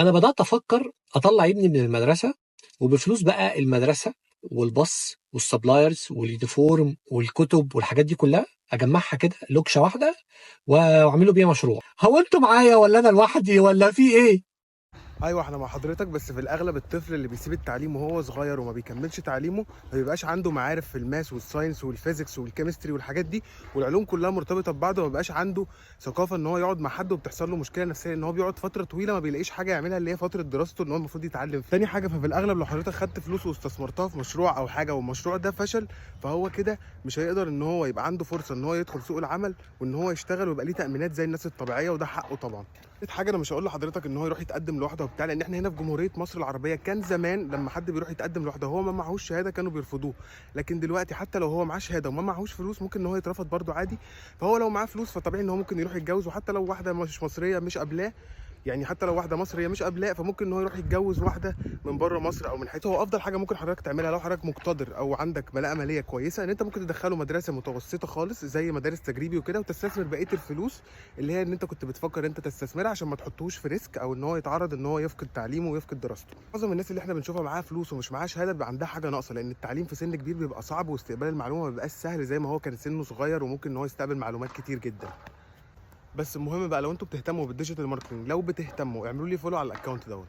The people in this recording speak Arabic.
انا بدات افكر اطلع ابني من المدرسه، وبفلوس بقى المدرسه والباص والسبلايرز واليونيفورم والكتب والحاجات دي كلها اجمعها كده لوكشه واحده واعمله بيها مشروع. هو انتوا معايا ولا انا لوحدي ولا في ايه؟ ايوه احنا مع حضرتك، بس في الاغلب الطفل اللي بيسيب التعليم وهو صغير وما بيكملش تعليمه ما بيبقاش عنده معارف في الماس والساينس والفيزيكس والكيمستري والحاجات دي، والعلوم كلها مرتبطه ببعض، وما بيبقاش عنده ثقافه ان هو يقعد مع حد وبتحصل له مشكله نفسيه ان هو بيقعد فتره طويله ما بيلاقيش حاجه يعملها اللي هي فتره دراسته ان هو المفروض يتعلم. تاني حاجه، ففي الاغلب لو حضرتك خدت فلوس واستثمرتها في مشروع او حاجه والمشروع ده فشل، فهو كده مش هيقدر ان هو يبقى عنده فرصه ان هو يدخل سوق العمل وان هو يشتغل ويبقى ليه تامينات زي الناس الطبيعيه، وده حقه طبعا. تالت حاجه، انا مش هقول لحضرتك ان هو يروح يتقدم لوحده وبتاع، لان احنا هنا في جمهوريه مصر العربيه كان زمان لما حد بيروح يتقدم لوحده هو ما معهوش شهاده كانوا بيرفضوه، لكن دلوقتي حتى لو هو معاه شهاده وما معهوش فلوس ممكن ان هو يترفض برده عادي. فهو لو معاه فلوس فطبيعي ان هو ممكن يروح يتجوز، وحتى لو واحده مش مصريه مش قابلاه، يعني حتى لو واحده مصريه مش قابلاه فممكن ان هو يروح يتجوز واحده من بره مصر او من حته. هو افضل حاجه ممكن حضرتك تعملها لو حضرتك مقتدر او عندك ملاءه ماليه كويسه ان انت ممكن تدخله مدرسه متوسطه خالص زي مدارس تجريبي وكده، وتستثمر بقيه الفلوس اللي هي ان انت كنت بتفكر انت تستثمرها عشان ما تحطهوش في ريسك او ان هو يتعرض ان هو يفقد تعليمه ويفقد دراسته. معظم الناس اللي احنا بنشوفها معاها فلوس ومش معاها شهاده بيبقى عندها حاجه ناقصه، لان التعليم في سن كبير بيبقى صعب واستقبال المعلومه ما بيبقاش سهل زي ما هو كان سنه صغير وممكن ان هو يستقبل معلومات كتير جدا. بس المهم بقى لو انتوا بتهتموا بالديجيتال ماركتنج، لو بتهتموا اعملوا لي فولو على الاكونت دوت.